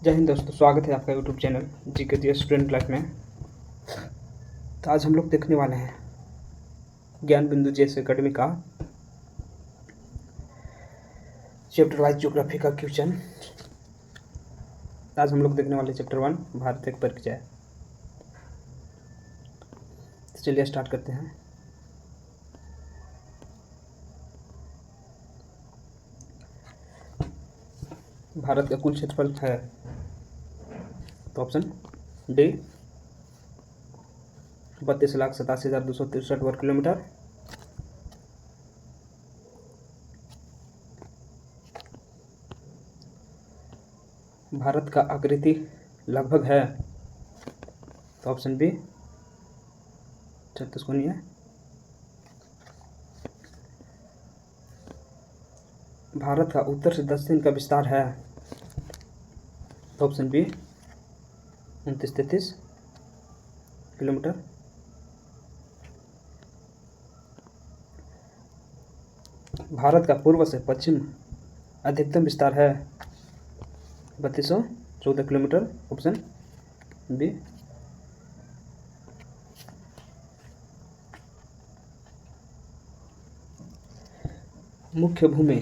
जय हिंद दोस्तों, स्वागत है आपका यूट्यूब चैनल जीके जी स्टूडेंट लाइफ में। तो आज हम लोग देखने वाले हैं ज्ञान बिंदु जेएस एकेडमी का चैप्टर वाइज ज्योग्राफी का क्वेश्चन। आज हम लोग देखने वाले चैप्टर 1 भारत एक परिचय। तो चलिए स्टार्ट करते हैं। भारत का कुल क्षेत्रफल है तो ऑप्शन डी 32,87,263 वर्ग किलोमीटर। भारत का आकृति लगभग है तो ऑप्शन बी 36 कोणीय है। भारत का उत्तर से दक्षिण का विस्तार है तो ऑप्शन बी 29-33 किलोमीटर। भारत का पूर्व से पश्चिम अधिकतम विस्तार है 3214 किलोमीटर, ऑप्शन बी। मुख्य भूमि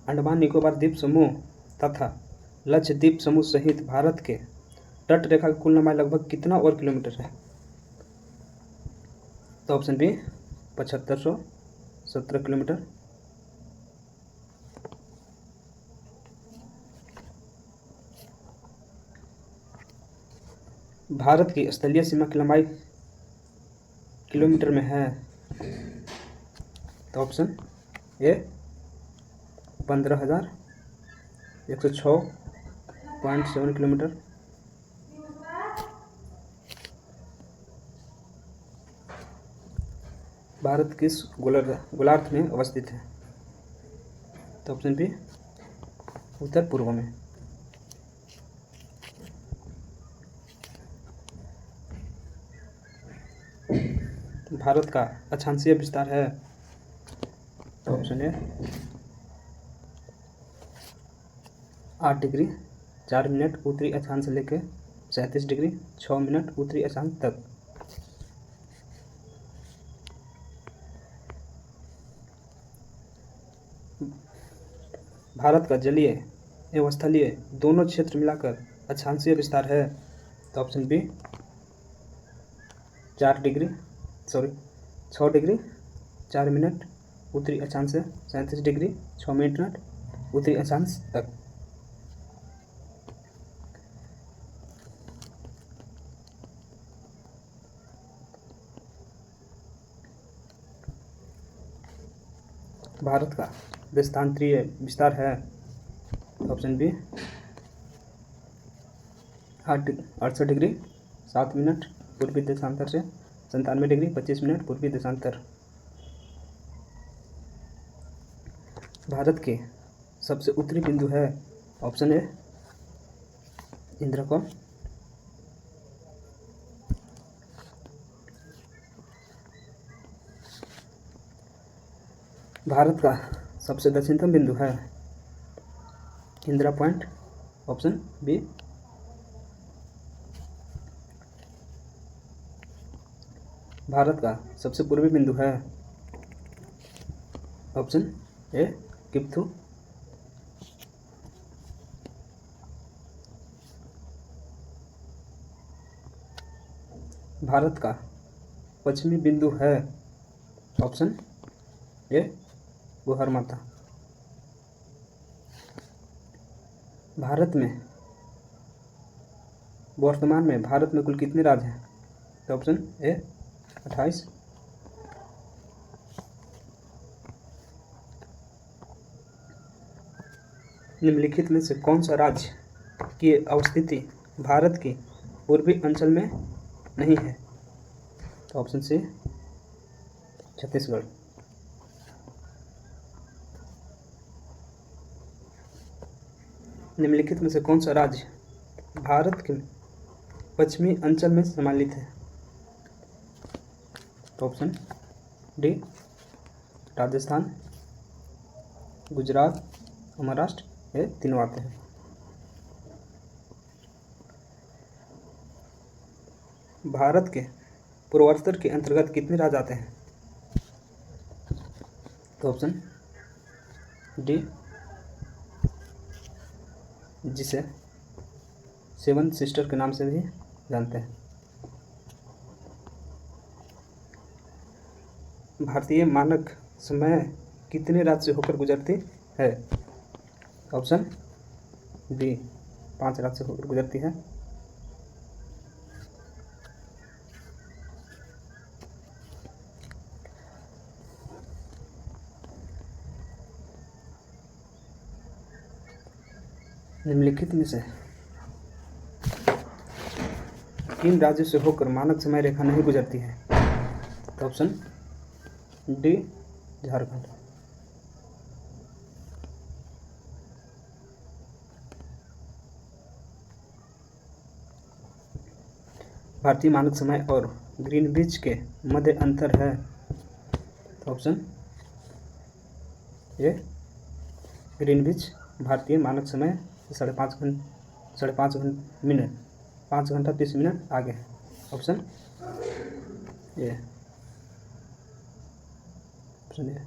अंडमान निकोबार द्वीप समूह तथा लक्षद्वीप समूह सहित भारत के तट रेखा की कुल लंबाई लगभग कितना वर्ग किलोमीटर है तो ऑप्शन बी 7517 किलोमीटर। भारत की स्थलीय सीमा की लंबाई किलोमीटर में है तो ऑप्शन ए 15,106.7 किलोमीटर। भारत किस गोलार्ध में अवस्थित है तो ऑप्शन बी उत्तर पूर्व में। भारत का अक्षांशीय विस्तार है तो ऑप्शन ए 8 डिग्री 4 मिनट उत्तरी अक्षांश से लेकर 37 डिग्री 6 मिनट उत्तरी अक्षांश तक। भारत का जलीय एवं स्थलीय दोनों क्षेत्र मिलाकर अक्षांशीय विस्तार है तो ऑप्शन बी 6 डिग्री 4 मिनट उत्तरी अक्षांश से 37 डिग्री 6 मिनट उत्तरी अक्षांश तक। भारत का देशांतरीय विस्तार है ऑप्शन बी 68 डिग्री 7 मिनट पूर्वी देशांतर से 97 डिग्री 25 मिनट पूर्वी देशांतर। भारत के सबसे उत्तरी बिंदु है ऑप्शन ए इंद्रकोण। भारत का सबसे दक्षिणतम बिंदु है इंदिरा पॉइंट, ऑप्शन बी। भारत का सबसे पूर्वी बिंदु है ऑप्शन ए किप्थू। भारत का पश्चिमी बिंदु है ऑप्शन ए बुहरमाथा। भारत में वर्तमान में भारत में कुल कितने राज्य हैं तो ऑप्शन ए 28। निम्नलिखित में से कौन सा राज्य की अवस्थिति भारत के पूर्वी अंचल में नहीं है तो ऑप्शन सी छत्तीसगढ़। निम्नलिखित में से कौन सा राज्य भारत के पश्चिमी अंचल में सम्मिलित है तो ऑप्शन डी राजस्थान, गुजरात, महाराष्ट्र, ये तीनों आते हैं। भारत के पूर्वोत्तर के अंतर्गत कितने राज्य आते हैं? तो ऑप्शन डी, जिसे सेवन सिस्टर के नाम से भी जानते हैं। भारतीय मानक समय कितने राज्य से होकर गुजरती है? ऑप्शन डी, 5 राज्य से होकर गुजरती है। निम्नलिखित में से किन राज्यों से होकर मानक समय रेखा नहीं गुजरती है? तो ऑप्शन डी, झारखंड। भारतीय मानक समय और ग्रीनविच के मध्य अंतर है? तो ऑप्शन ए, ग्रीनविच भारतीय मानक समय से 5 घंटा 30 मिनट आगे है। Option A, option A.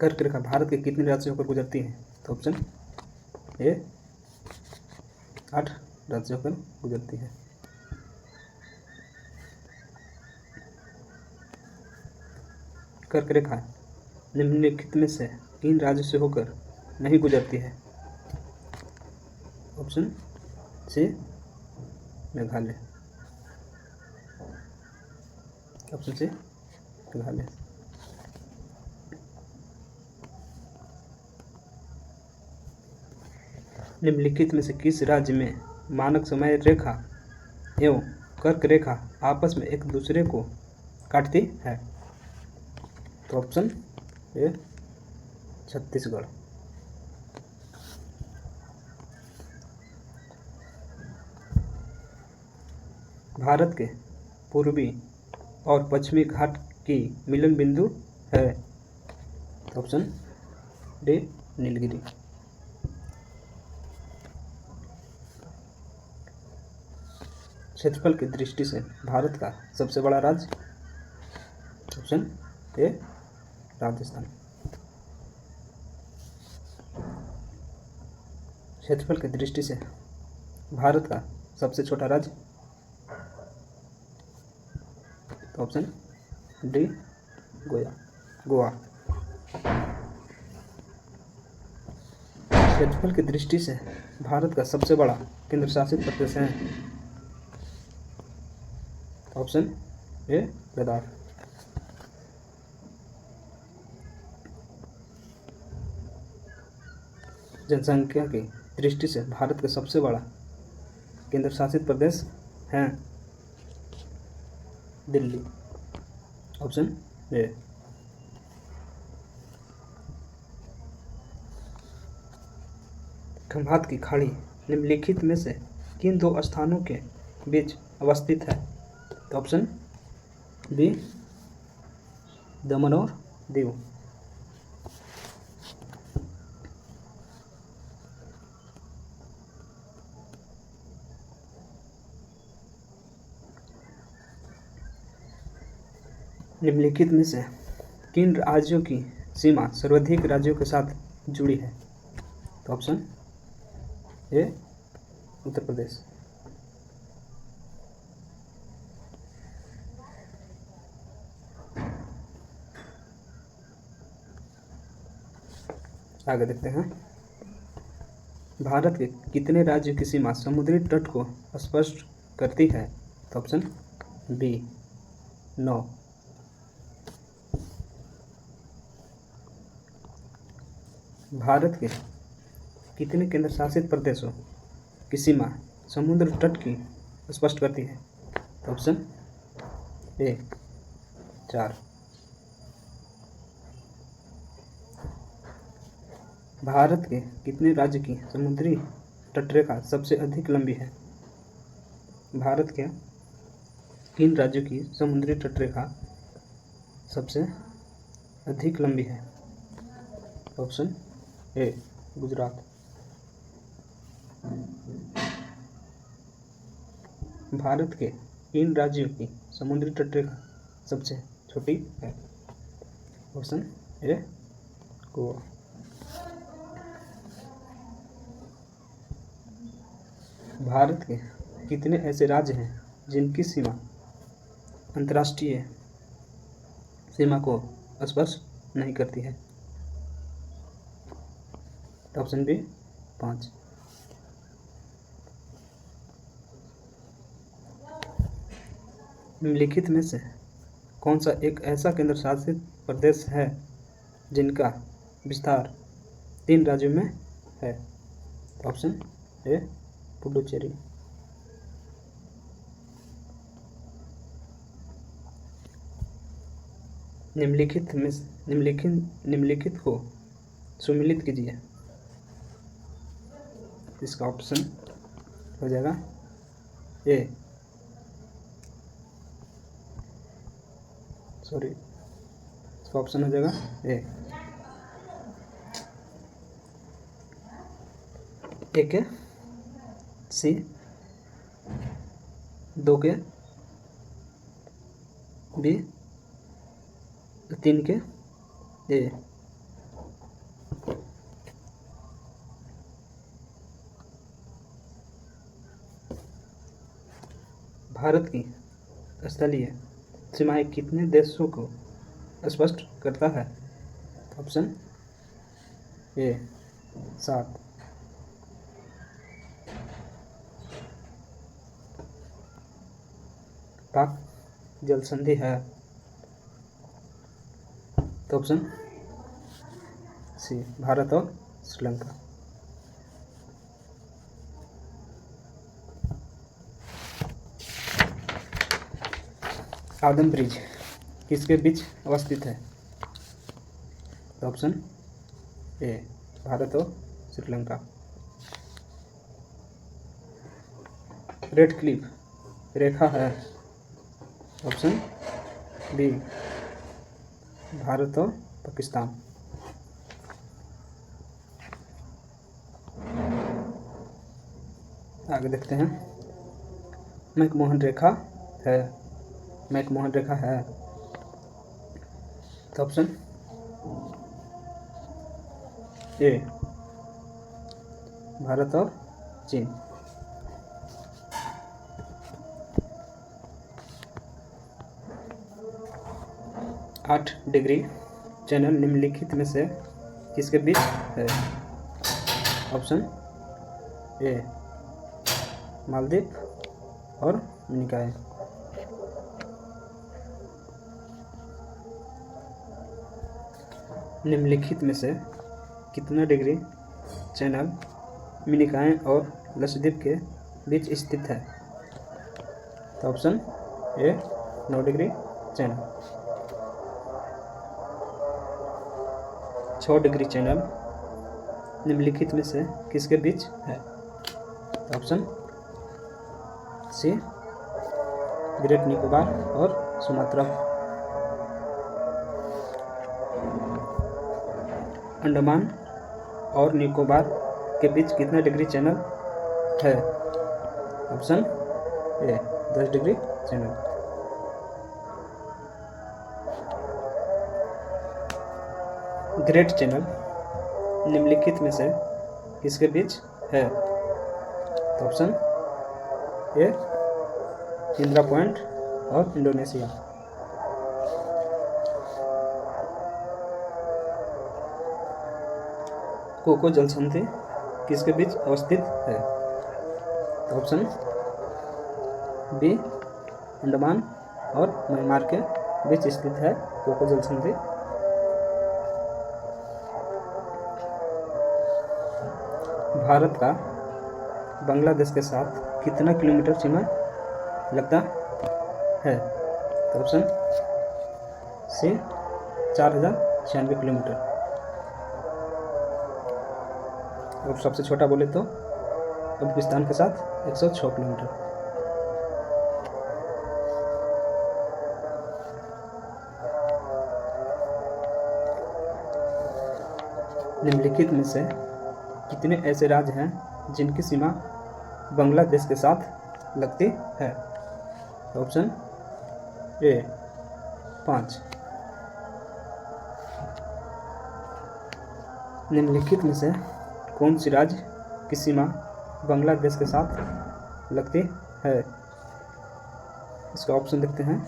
कर्क रेखा भारत के कितने राज्य से होकर गुजरती है? तो ऑप्शन ए, 8 राज्य से होकर गुजरती है। कर्क रेखा निम्नलिखित में से किन राज्यों से होकर नहीं गुजरती है? Option C, Meghalaya. Option C, Meghalaya. निम्नलिखित में से किस राज्य में मानक समय रेखा एवं कर्क रेखा आपस में एक दूसरे को काटती है? तो ऑप्शन ए, छत्तीसगढ़। भारत के पूर्वी और पश्चिमी घाट की मिलन बिंदु है? तो ऑप्शन डी, नीलगिरी। क्षेत्रफल की दृष्टि से भारत का सबसे बड़ा राज्य? Option A, Rajasthan. क्षेत्रफल की दृष्टि से भारत का सबसे छोटा राज्य? तो ऑप्शन डी, गोवा। क्षेत्रफल की दृष्टि से भारत का सबसे बड़ा केंद्र शासित प्रदेश है? ऑप्शन ए, लद्दाख। जनसंख्या की दृष्टि से भारत का सबसे बड़ा केंद्र शासित प्रदेश है? दिल्ली। Option A. खंभात की खाड़ी निम्नलिखित में से किन 2 स्थानों के बीच अवस्थित है? तो ऑप्शन बी, दमन और दीव। निम्नलिखित में से किन राज्यों की सीमा सर्वाधिक राज्यों के साथ जुड़ी है? तो ऑप्शन ए, उत्तर प्रदेश। आगे देखते हैं। भारत के कितने राज्यों की सीमा समुद्री तट को स्पर्श करती है? तो ऑप्शन बी, 9। भारत के कितने केंद्र शासित प्रदेशों की सीमा समुद्र तट की स्पष्ट करती है? तो ऑप्शन ए, 4। भारत के कितने राज्य की समुद्री तटरेखा सबसे अधिक लंबी है? भारत के किन राज्यों की समुद्री तटरेखा सबसे अधिक लंबी है? ऑप्शन ए, गुजरात। भारत के इन राज्यों की समुद्री तटरेखा सबसे छोटी है। ऑप्शन ए गोवा। भारत के कितने ऐसे राज्य हैं जिनकी सीमा अंतर्राष्ट्रीय सीमा को स्पर्श नहीं करती है? Option B 5। निम्नलिखित में से कौन सा एक ऐसा केंद्र शासित प्रदेश है जिनका विस्तार 3 राज्यों में है? ऑप्शन ए पुडुचेरी। निम्नलिखित को सुमिलित कीजिए। इसका ऑप्शन हो जाएगा इसका ऑप्शन हो जाएगा ए। एक के सी, 2 के बी, 3 के ए। भारत की स्थलीय सीमाएं कितने देशों को स्पष्ट करता है? ऑप्शन ए 7। पाक जल संधि है तो ऑप्शन सी भारत और श्रीलंका। आदम ब्रिज किसके बीच अवस्थित है? तो ऑप्शन ए भारत और श्रीलंका। रेड क्लिफ रेखा है? ऑप्शन बी भारत और पाकिस्तान। आगे देखते हैं। मैकमोहन रेखा है? मैकमोहन रेखा है तो ऑप्शन ए भारत और चीन। आठ डिग्री चैनल निम्नलिखित में से किसके बीच है? ऑप्शन ए मालदीव और निकाय। निम्नलिखित में से कितना डिग्री चैनल मिनिकाय और लक्षद्वीप के बीच स्थित है? तो option A 9 degree channel. 6 degree channel निम्नलिखित में से किसके बीच है? ऑप्शन सी ग्रेट निकोबार और सुमात्रा। अंडमान और निकोबार के बीच कितना डिग्री चैनल है? ऑप्शन ए 10 डिग्री चैनल। ग्रेट चैनल निम्नलिखित में से किसके बीच है? तो ऑप्शन ए इंदिरा पॉइंट और इंडोनेशिया। कोको जलसंधि किसके बीच अवस्थित है? तो ऑप्शन बी अंडमान और म्यांमार के बीच स्थित है कोको जलसंधि। भारत का बांग्लादेश के साथ कितना किलोमीटर सीमा लगता है? तो ऑप्शन सी 4096 किलोमीटर। और सबसे छोटा बोले तो अफगानिस्तान के साथ 106 किलोमीटर। निम्नलिखित में से कितने ऐसे राज्य हैं जिनकी सीमा बांग्लादेश के साथ लगती है? ऑप्शन ए 5। निम्नलिखित में से कौन सी राज्य की सीमा बांग्लादेश के साथ लगती है? इसका ऑप्शन देखते हैं।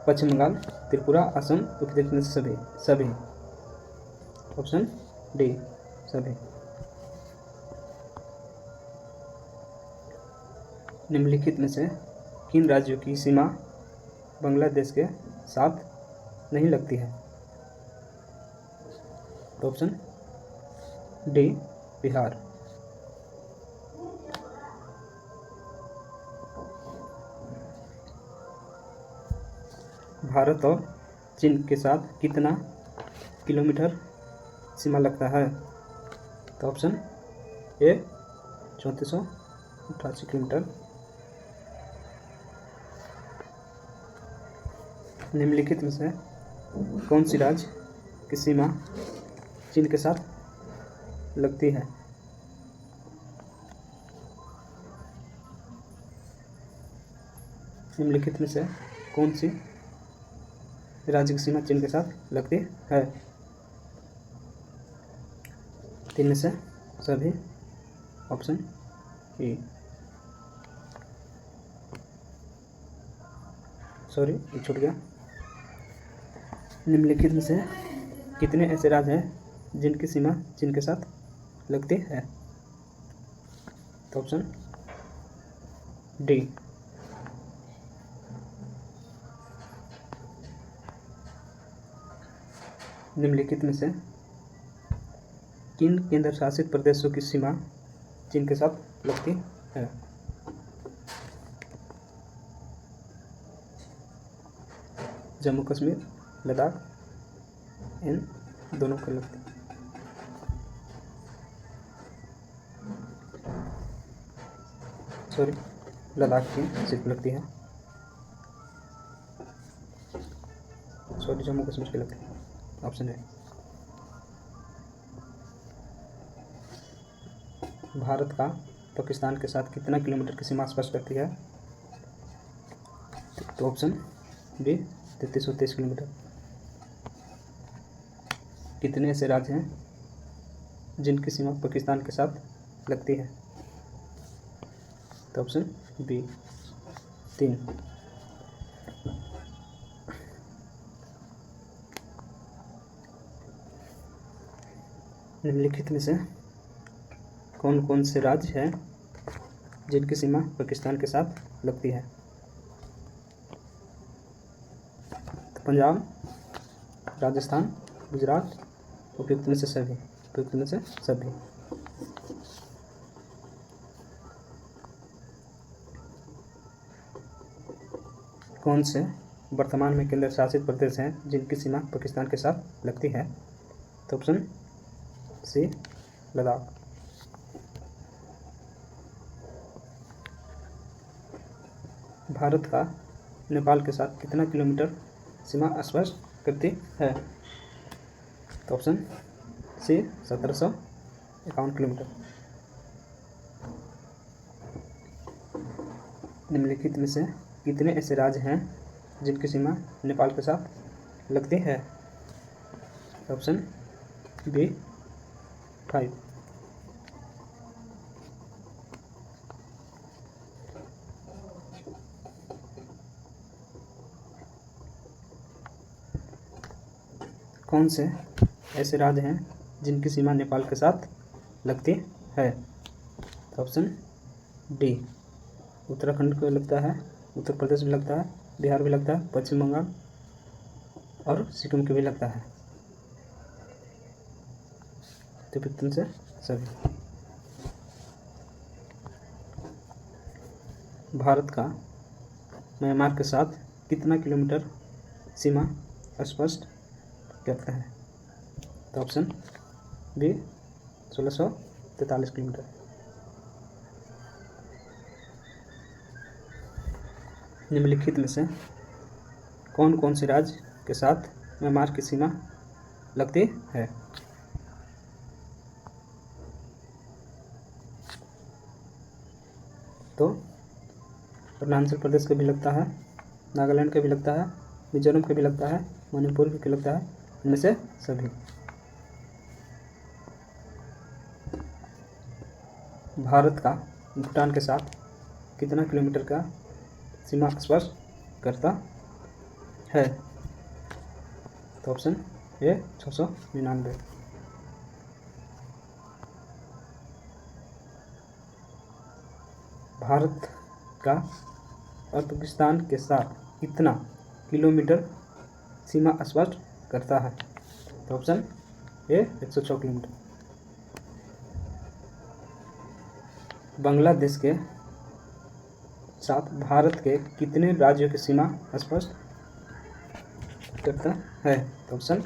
पश्चिम बंगाल, त्रिपुरा, असम, उत्तर प्रदेश, सभी। ऑप्शन डी सभी। निम्नलिखित में से किन राज्यों की सीमा बांग्लादेश के साथ नहीं लगती है? तो ऑप्शन डी बिहार। भारत और चीन के साथ कितना किलोमीटर सीमा लगता है? तो ऑप्शन ए 3488 किलोमीटर। निम्नलिखित में से कौन सी राज्य की सीमा चीन के साथ लगती है? निम्नलिखित में से कौन सी राज्य की सीमा चीन के साथ लगती है? तीन में से सभी। ऑप्शन ए, सॉरी ये छूट गया। निम्नलिखित में से कितने ऐसे राज्य हैं जिनकी सीमा चीन के साथ लगती है? तो ऑप्शन डी। निम्नलिखित में से किन केंद्र शासित प्रदेशों की सीमा चीन के साथ लगती है? जम्मू कश्मीर, लद्दाख, इन दोनों को लगती। सॉरी, लद्दाख की सिर्फ लगती है। सॉरी, जम्मू कश्मीर की लगती है। ऑप्शन है। भारत का पाकिस्तान के साथ कितना किलोमीटर की सीमा स्पष्ट करती है? तो ऑप्शन बी 3330 किलोमीटर। कितने ऐसे राज्य हैं जिनकी सीमा पाकिस्तान के साथ लगती है? तो ऑप्शन बी 3। निम्नलिखित में से कौन कौन से राज्य हैं जिनकी सीमा पाकिस्तान के साथ लगती है? तो पंजाब, राजस्थान, गुजरात, उपयुक्त में से सभी। उपयुक्त में से सभी। कौन से वर्तमान में केंद्र शासित प्रदेश हैं जिनकी सीमा पाकिस्तान के साथ लगती है? तो ऑप्शन सी लद्दाख। भारत का नेपाल के साथ कितना किलोमीटर सीमा स्पष्ट करती है? तो ऑप्शन सी 1751 किलोमीटर। निम्नलिखित में से कितने ऐसे राज्य हैं जिनकी सीमा नेपाल के साथ लगती है? Option B 5। कौन से ऐसे राज्य हैं जिनकी सीमा नेपाल के साथ लगती है? तो ऑप्शन डी उत्तराखंड को लगता है, उत्तर प्रदेश भी लगता है, बिहार भी लगता है, पश्चिम बंगाल और सिक्किम को भी लगता है। तो पिक्चर से सभी। भारत का म्यांमार के साथ कितना किलोमीटर सीमा स्पष्ट करता है? तो ऑप्शन बी 1643 किलोमीटर। निम्नलिखित में से कौन कौन से राज्य के साथ म्यांमार की सीमा लगती है? तो अरुणाचल प्रदेश का भी लगता है, नागालैंड का भी लगता है, मिजोरम का भी लगता है, मणिपुर का लगता है, इनमें से सभी। भारत का भूटान के साथ कितना किलोमीटर का सीमा स्पर्श करता है? तो ऑप्शन ए 699। भारत का अफगानिस्तान के साथ कितना किलोमीटर सीमा स्पर्श करता है? तो ऑप्शन ए 106 किलोमीटर। बांग्लादेश के साथ भारत के कितने राज्यों की सीमा स्पर्श करता है? तो ऑप्शन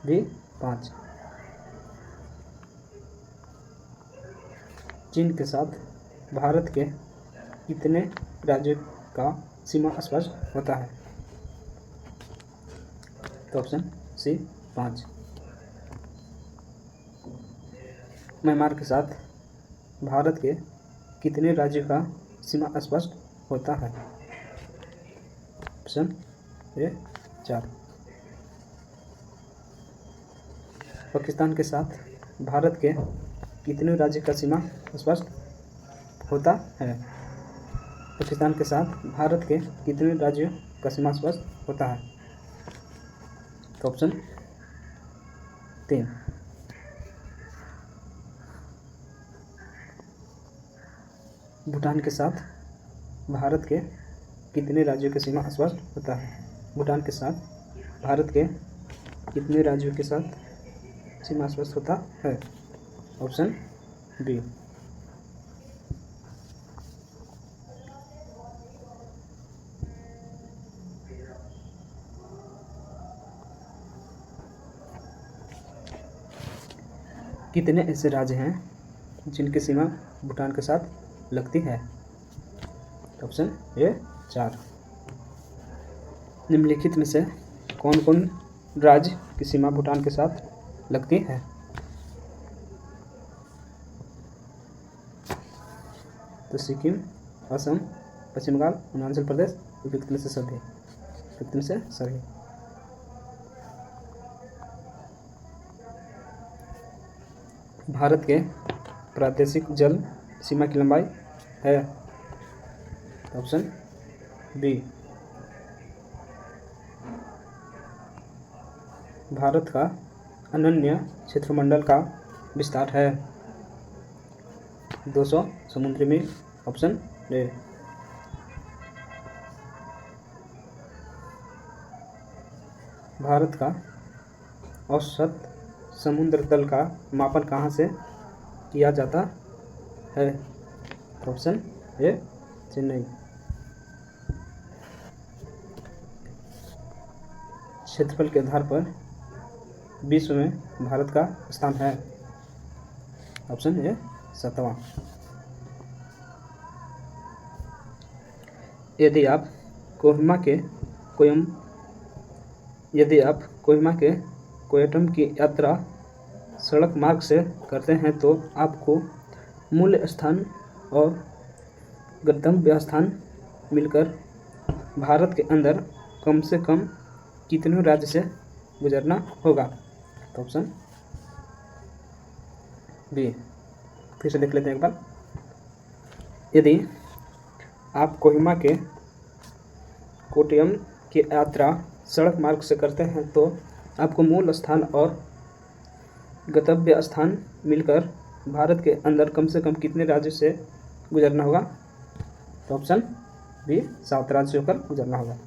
बी 5। चीन के साथ भारत के कितने राज्यों का सीमा स्पर्श होता है? तो ऑप्शन सी 5। म्यांमार के साथ भारत के कितने राज्यों का सीमा स्पर्श होता है? ऑप्शन ए 4। पाकिस्तान के साथ भारत के कितने राज्य का सीमा स्पर्श होता है? पाकिस्तान के साथ भारत के कितने राज्यों का सीमा स्पर्श होता है? तो ऑप्शन 3। भूटान के साथ भारत के कितने राज्यों की सीमा स्पर्श होता है? भूटान के साथ भारत के कितने राज्यों के साथ सीमा स्पर्श होता है? Option B. कितने ऐसे राज्य हैं जिनकी सीमा भूटान के साथ लगती है? ऑप्शन ए 4। निम्नलिखित में से कौन कौन राज्य की सीमा भूटान के साथ लगती है? तो सिक्किम, असम, पश्चिम बंगाल, अरुणाचल प्रदेश, उपयुक्त में से सभी। उपयुक्त में से सभी। भारत के प्रादेशिक जल सीमा की लंबाई है? Option B. भारत का अनन्य क्षेत्रमंडल का विस्तार है? 200 समुद्री मील। Option A. भारत का औसत समुद्र तल का मापन कहाँ से किया जाता है? ऑप्शन ए चेन्नई। क्षेत्रफल के आधार पर विश्व में भारत का स्थान है? ऑप्शन ए 7वां। यदि आप कोहिमा के कोयटम की यात्रा सड़क मार्ग से करते हैं तो आपको मूल स्थान और गंतव्य स्थान मिलकर भारत के अंदर कम से कम कितने राज्य से गुजरना होगा? तो ऑप्शन बी। फिर से देख लेते हैं एक बार। यदि आप कोहिमा के कोट्टयम की यात्रा सड़क मार्ग से करते हैं तो आपको मूल स्थान और गंतव्य स्थान मिलकर भारत के अंदर कम से कम कितने राज्यों से गुजरना होगा? तो ऑप्शन बी 7 राज्यों होकर गुजरना होगा।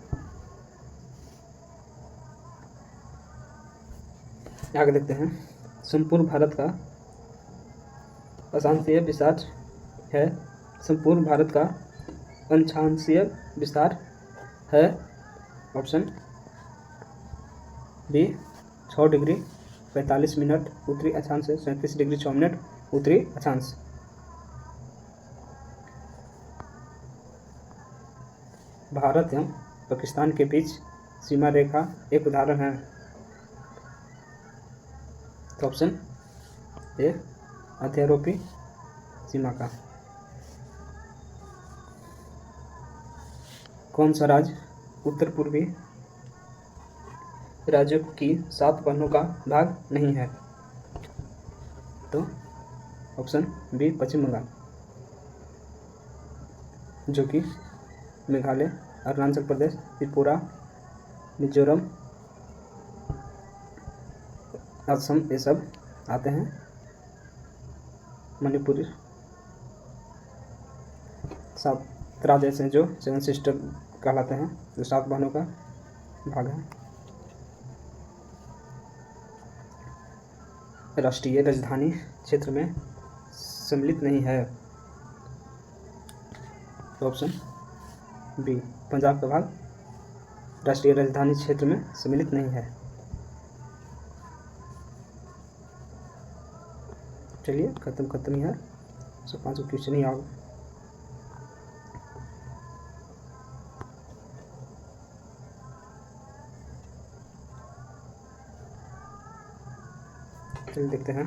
आगे देखते हैं। संपूर्ण भारत का अक्षांशीय विस्तार है? संपूर्ण भारत का अक्षांशीय विस्तार है? ऑप्शन बी 6 डिग्री 45 मिनट उत्तरी अक्षांश से 37 डिग्री 6 मिनट उत्तरी अक्षांश। भारत एवं पाकिस्तान के बीच सीमा रेखा एक उदाहरण है। तो ऑप्शन ए अध्यारोपी सीमा का। कौन सा राज्य उत्तर पूर्वी राज्यों की 7 बहनों का भाग नहीं है? तो ऑप्शन बी पश्चिम बंगाल, जो कि मेघालय, अरुणाचल प्रदेश, त्रिपुरा, मिजोरम, असम ये सब आते हैं। मणिपुर 7 राज्य ऐसे हैं जो 7 सिस्टर कहलाते हैं, जो 7 बहनों का भाग है। राष्ट्रीय राजधानी क्षेत्र में सम्मिलित नहीं है। तो ऑप्शन बी पंजाब का भाग राष्ट्रीय राजधानी क्षेत्र में सम्मिलित नहीं है। चलिए खत्म ही है, 5 क्वेश्चन ही आओ। चलिए देखते हैं,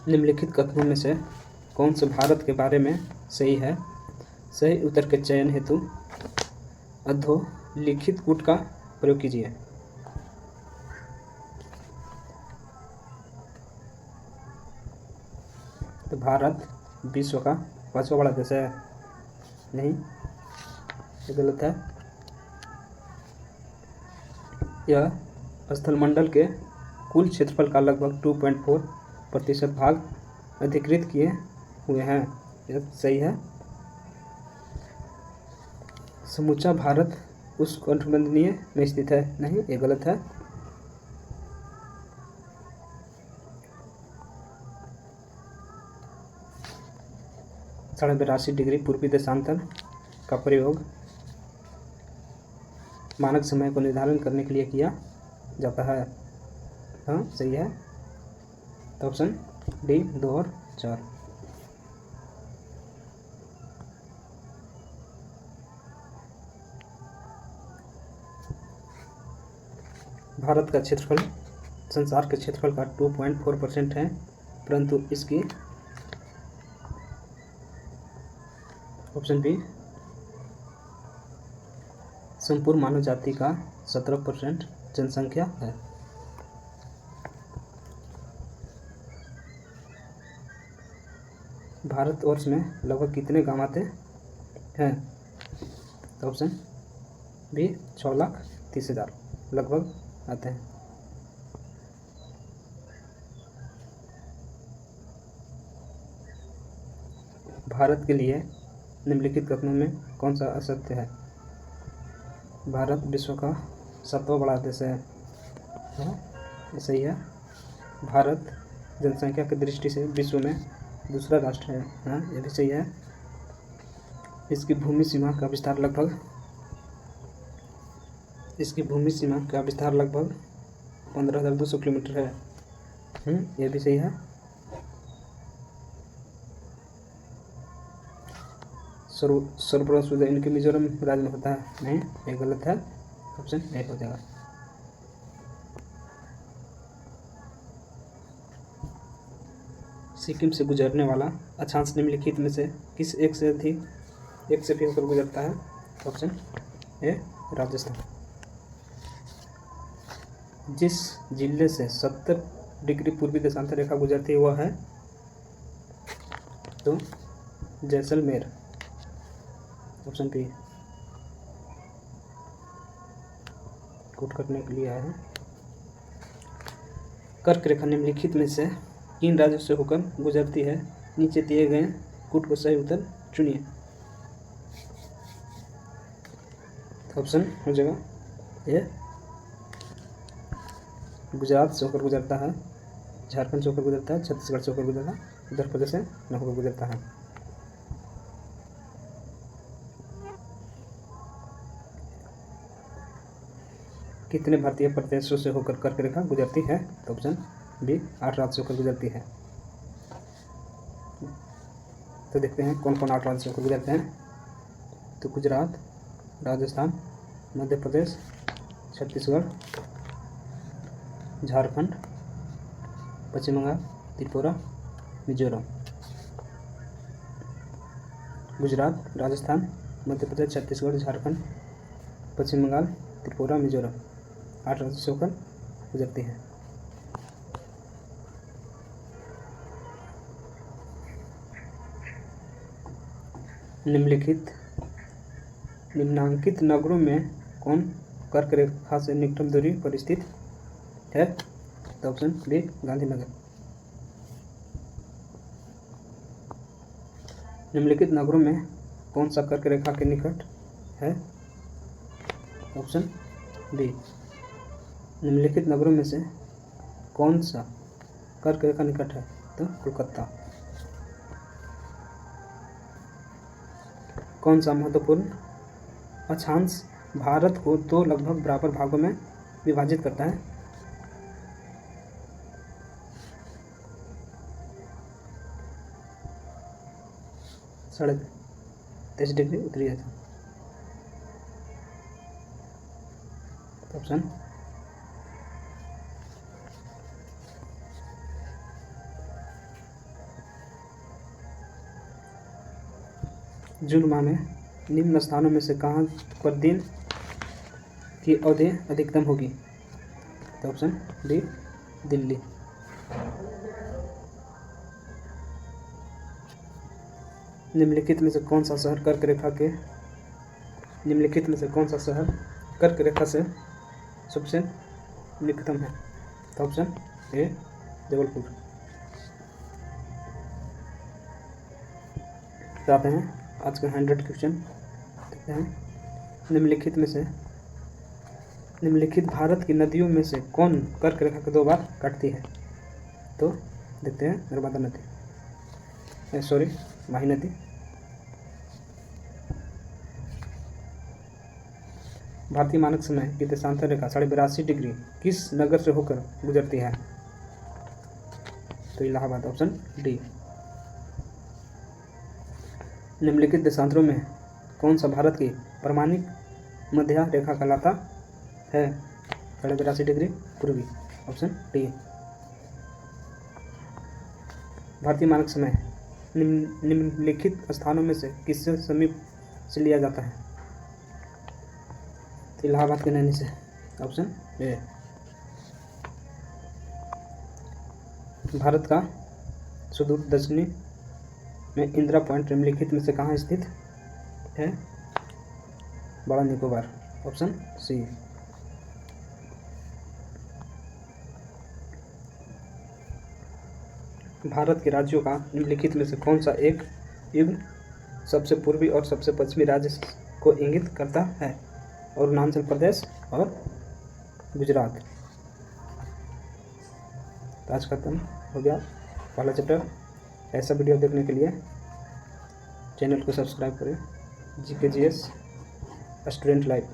निम्नलिखित कथनों में से कौन से भारत के बारे में सही है? सही उत्तर के चयन हेतु अधोलिखित कूट का प्रयोग कीजिए। तो भारत विश्व का 5वां बड़ा देश है? नहीं, ये गलत है। यह स्थलमंडल के कुल क्षेत्रफल का लगभग 2.4% भाग अधिकृत किए हुए हैं। यह सही है। समूचा भारत उष्णकटिबंधीय में स्थित है? नहीं, ये गलत है। साढ़े 82 डिग्री पूर्वी देशांतर का प्रयोग मानक समय को निर्धारण करने के लिए किया जाता है। हाँ, सही है। तो ऑप्शन डी 2 और 4। भारत का क्षेत्रफल संसार के क्षेत्रफल का 2.4% है, परंतु इसकी ऑप्शन बी संपूर्ण मानव जाति का 17% जनसंख्या है। भारतवर्ष में लगभग कितने गांव आते हैं? तो ऑप्शन बी 6,30,000 लगभग आते हैं। भारत के लिए निम्नलिखित कथनों में कौन सा असत्य है? भारत विश्व का 7वां बड़ा देश है? हाँ, सही है। भारत जनसंख्या की दृष्टि से विश्व में दूसरा राष्ट्र है? हाँ, ये भी सही है। इसकी भूमि सीमा का विस्तार लगभग 15,200 किलोमीटर है। ये भी सही है। सर्वप्रथम सूर्य इनके मिजोरम राज्य में होता है? नहीं, ये गलत है। ऑप्शन ए हो जाएगा। सिक्किम से गुजरने वाला अक्षांश निम्नलिखित में से किस एक से भी होकर गुजरता है? ऑप्शन ए राजस्थान। जिस जिले से 70 डिग्री पूर्वी देशांतर रेखा गुजरती है वह है? तो जैसलमेर, ऑप्शन बी। कोट करने के लिए आया है। कर्क रेखा निम्नलिखित में से किन राज्यों से होकर गुजरती है? नीचे दिए गए कूट को सही उत्तर चुनिए। ऑप्शन हो जाएगा ए गुजरात से होकर गुजरता है, झारखंड से होकर गुजरता है, छत्तीसगढ़ से होकर गुजरता है, उत्तर प्रदेश से न होकर गुजरता है। कितने भारतीय प्रदेशों से होकर कर्क रेखा गुजरती है? तो ऑप्शन बी 8 राज्यों से होकर गुजरती है। तो देखते हैं कौन कौन 8 राज्यों से होकर गुजरते हैं। तो गुजरात, राजस्थान, मध्य प्रदेश, छत्तीसगढ़, झारखंड, पश्चिम बंगाल, त्रिपुरा, मिजोरम। गुजरात, राजस्थान, मध्य प्रदेश, छत्तीसगढ़, झारखंड, पश्चिम बंगाल, त्रिपुरा, मिजोरम 8 राज्यों से होकर गुजरती है। निम्नांकित नगरों में कौन कर्क रेखा से निकटतम दूरी पर स्थित है? तो ऑप्शन बी गांधीनगर। निम्नलिखित नगरों में कौन सा कर्क रेखा के निकट है? Option B. निम्नलिखित नगरों में से कौन सा कर्क रेखा निकट है? तो कोलकाता। कौन सा महत्वपूर्ण अक्षांश भारत को 2 लगभग बराबर भागों में विभाजित करता है? 23.5 डिग्री उत्तरी है। ऑप्शन जून माह में निम्न स्थानों में से कहाँ पर दिन की अवधि अधिकतम होगी? तो ऑप्शन डी दिल्ली। निम्नलिखित में से कौन सा शहर कर्क रेखा से सबसे निकटतम है? तो ऑप्शन ए जबलपुर। तो आते हैं आज का 100 क्वेश्चन देखते हैं। निम्नलिखित भारत की नदियों में से कौन कर्क रेखा को 2 बार काटती है? तो देखते हैं नर्मदा नदी, माही नदी। भारतीय मानक समय की देशांतर रेखा 82.5 डिग्री किस नगर से होकर गुजरती है? तो इलाहाबाद। Option D. निम्नलिखित देशांतरों में कौन सा भारत की प्रामाणिक मध्य रेखा कहलाता है? 82.5 डिग्री पूर्वी। Option D. भारतीय मानक समय निम्नलिखित स्थानों में से किससे समीप से लिया जाता है? तो इलाहाबाद के नैनी से। Option A. भारत का सुदूर दक्षिणी में इंदिरा पॉइंट निम्नलिखित में से कहाँ स्थित है? बड़ा निकोबार। Option C. भारत के राज्यों का निम्नलिखित में से कौन सा एक युग्म सबसे पूर्वी और सबसे पश्चिमी राज्य को इंगित करता है? अरुणाचल प्रदेश और गुजरात। आज खत्म हो गया पहला चैप्टर। ऐसा वीडियो देखने के लिए चैनल को सब्सक्राइब करें। GK GS student life.